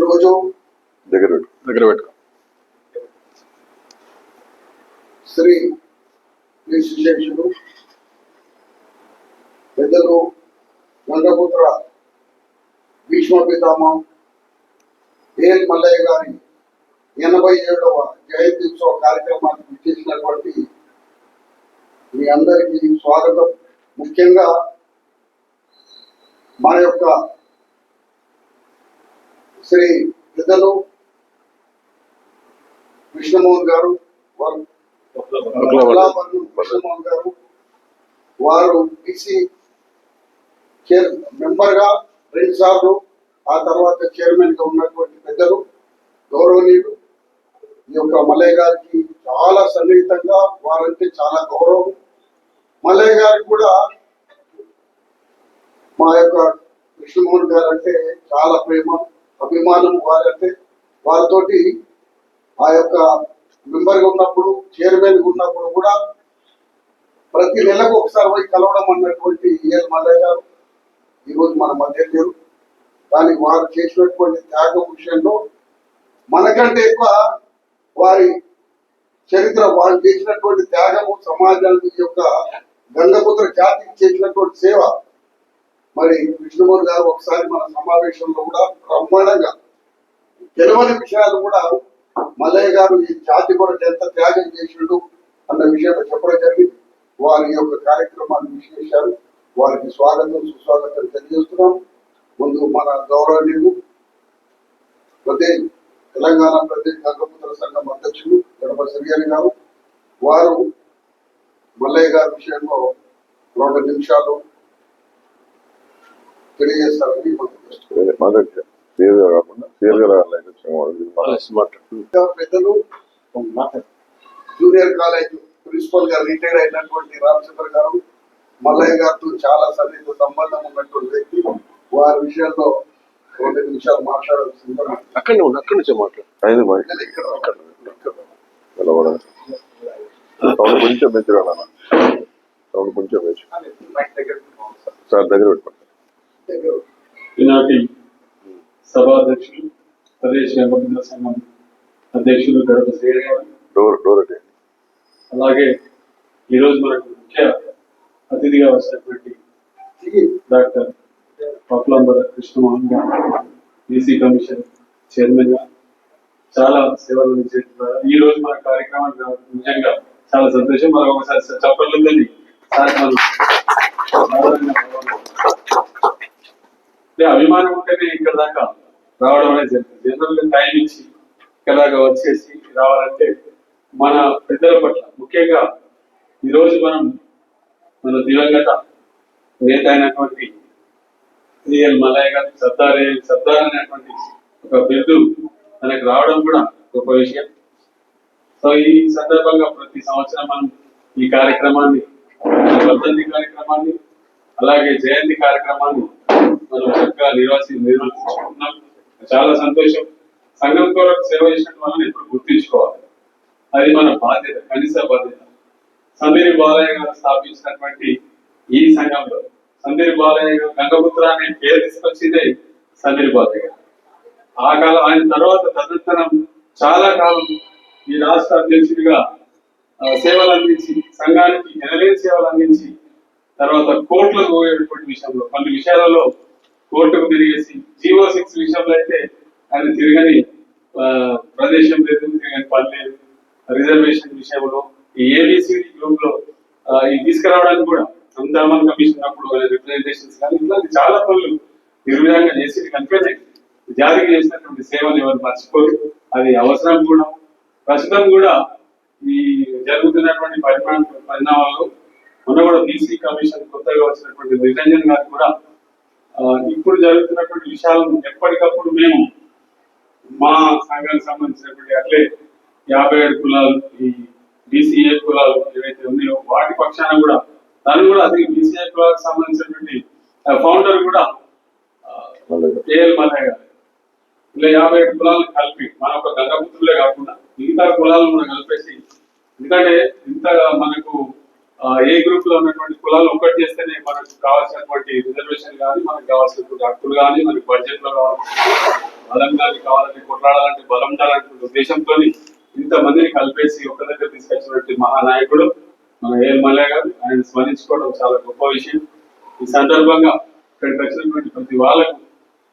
ఈరోజు దగ్గర పెట్టు శ్రీ విశేషుడు పెద్దలు గంగపుత్ర భీష్మ పితామహ ఏఎల్ మల్లయ్య గారి 87వ జయంతి ఉత్సవ కార్యక్రమానికి విచ్చేసినటువంటి మీ అందరికీ స్వాగతం. ముఖ్యంగా మన యొక్క శ్రీ పెద్దలు కృష్ణమోహన్ గారు కృష్ణమోహన్ గారు వారు బీసీ మెంబర్ గా 2 సార్లు, ఆ తర్వాత చైర్మన్ గా ఉన్నటువంటి పెద్దలు గౌరవనీయులు ఈ యొక్క మల్లయ్య గారికి చాలా సన్నిహితంగా వారంటే చాలా గౌరవం. మల్లయ్య గారికి కూడా మా యొక్క కృష్ణమోహన్ గారు అంటే చాలా ప్రేమ అభిమానం. వారంటే వారితోటి ఆ యొక్క మెంబర్గా ఉన్నప్పుడు చైర్మన్ ఉన్నప్పుడు కూడా ప్రతి నెలకు ఒకసారి పోయి కలవడం అన్నటువంటి ఏఎల్ మల్లయ్య గారు ఈరోజు మన మధ్య లేరు. కానీ వారు చేసినటువంటి త్యాగం విషయంలో మనకంటే ఎక్కువ వారి చరిత్ర, వాళ్ళు చేసినటువంటి త్యాగము సమాజానికి యొక్క గంగపుత్ర జాతికి చేసినటువంటి సేవ. మరి కృష్ణమోహన్ గారు ఒకసారి మన సమావేశంలో కూడా బ్రహ్మాండంగా తెలియని విషయాలు కూడా మల్లయ్య గారు ఈ జాతి కొరకు ఎంత త్యాగం చేసిండు అన్న విషయాన్ని చెప్పడం జరిగింది. వారి యొక్క కార్యక్రమాన్ని విశ్లేషించారు. వారికి స్వాగతం సుస్వాగతం తెలియజేస్తున్నాం. ముందు మన గౌరవనీయులు తెలంగాణ ప్రదేశ్ గంగపుత్ర సంఘం అధ్యక్షులు గడప శ్రీహరి గారు, వారు మల్లయ్య గారి విషయంలో 2 నిమిషాలు తెలియజేస్తారని పెద్దలు జూనియర్ కాలేజ్ ప్రిన్సిపల్ గా రిటైర్ అయినటువంటి రామచంద్ర గారు మల్లయ్య గారితో చాలా సన్నిహిత సంబంధం ఉన్నటువంటి వ్యక్తి. వారి విషయంలో 2 నిమిషాలు మాట్లాడాల్సింది. అక్కడి నుంచే మాట్లాడు. కొంచెం పెంచు కొంచెం పెంచు సార్ దగ్గర పెట్టుకోండి. ఈనాటి సభాధ్యక్షులు ప్రదేశ్ గంగపుత్ర సంఘం అధ్యక్షులు గడప శ్రీహరి గారు, అలాగే ఈరోజు మనకు ముఖ్య అతిథిగా వచ్చినటువంటి డాక్టర్ పట్లంబర కృష్ణమోహన్ గారు, బీసీ కమిషన్ చైర్మన్ గా చాలా సేవలు అందించారు. ఈ రోజు మన కార్యక్రమాన్ని నిజంగా చాలా సంతోషం. మనం ఒకసారి చెప్పలేదని అభిమానం ఉంటేనే ఇక్కడ దాకా రావడం అనేది జరుగుతుంది. జనరల్ గా టైం ఇచ్చి ఇక్కడ దాకా వచ్చేసి రావాలంటే మన పెద్దల పట్ల, ముఖ్యంగా ఈరోజు మన దివంగత నేత అయినటువంటి ఏఎల్ మల్లయ్య గారి సర్దార్ అనేటువంటి ఒక బిరుదు మనకు రావడం కూడా గొప్ప విషయం. సో ఈ సందర్భంగా ప్రతి సంవత్సరం మనం ఈ కార్యక్రమాన్ని, వర్ధంతి కార్యక్రమాన్ని, అలాగే జయంతి కార్యక్రమాన్ని మనం చక్కగా నిర్వర్తించుకుంటున్నాం. చాలా సంతోషం. సంఘం కొరకు సేవ చేసిన వాళ్ళని ఎప్పుడు గుర్తించుకోవాలి, అది మన బాధ్యత, కనీస బాధ్యత. సందీరి బాలయ్య గారు స్థాపించినటువంటి ఈ సంఘంలో సందీరి బాలయ్య గారు గంగపుత్ర అనే పేరు తీసుకొచ్చిందే సందీరి బాలయ్య గారు. ఆ కాలం ఆయన తర్వాత తదనంతరం చాలా కాలం ఈ రాష్ట్ర అధ్యక్షుడిగా సేవలు అందించి, సంఘానికి ఎనలేని సేవలు అందించి, తర్వాత కోర్టులకు పోయేటువంటి విషయంలో కొన్ని విషయాలలో కోర్టుకు తిరిగేసి, GO6 విషయంలో అయితే ఆయన తిరగని ప్రదేశం లేదు, తిరగని పని లేదు. రిజర్వేషన్ విషయంలో ఈ ABCD గ్రూప్ లో ఈ తీసుకురావడానికి కూడా అంతమంది కమిషన్ అప్పుడు రిప్రజెంటేషన్స్ కానీ ఇట్లాంటి చాలా పనులు నిర్విధంగా చేసి కనుకనే జాతికి చేసినటువంటి సేవలు ఎవరు మర్చిపోరు. అది అవసరం కూడా. ప్రస్తుతం కూడా ఈ జరుగుతున్నటువంటి పరిణామాల్లో మొన్న కూడా బీసీ కమిషన్ కొత్తగా వచ్చినటువంటి నిరంజన్ గారు కూడా ఇప్పుడు జరుగుతున్నటువంటి విషయాలను ఎప్పటికప్పుడు మేము మా సంఘానికి సంబంధించినటువంటి అట్లే 57 కులాలు, ఈ BCA కులాలు ఏవైతే ఉన్నాయో వాటి పక్షాన కూడా తను కూడా అది BCA కులాలకు సంబంధించినటువంటి ఫౌండర్ కూడా ఏఎల్ మల్లయ్య గారు. ఇలా 57 కులాలను కలిపి మన ఒక గంగపుత్రులే కాకుండా మిగతా కులాలను మనం కలిపేసి, ఎందుకంటే ఇంతగా మనకు ఏ గ్రూప్ లో ఉన్నటువంటి కులాలు ఒక్కటి చేస్తేనే మనకు కావాల్సినటువంటి రిజర్వేషన్ కానీ, మనకు కావాల్సినటువంటి హక్కులు కానీ, మనకి బడ్జెట్ లో బలం కానీ కావాలంటే కొట్లాడాలంటే బలం ఉండాలంటే ఉద్దేశంతో ఇంతమందిని కలిపేసి ఒక దగ్గర తీసుకొచ్చినట్టు మహానాయకుడు మన ఏఎల్ మల్లయ్య గారు. ఆయన స్మరించుకోవడం చాలా గొప్ప విషయం. ఈ సందర్భంగా ఇక్కడికి వచ్చినటువంటి ప్రతి వాళ్ళకు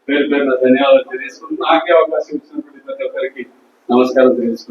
పేరు పేరున ధన్యవాదాలు తెలియజేసుకుంటూ నాకే అవకాశం ఇచ్చినటువంటి ప్రతి ఒక్కరికి నమస్కారం తెలియజేసుకుంటున్నాను.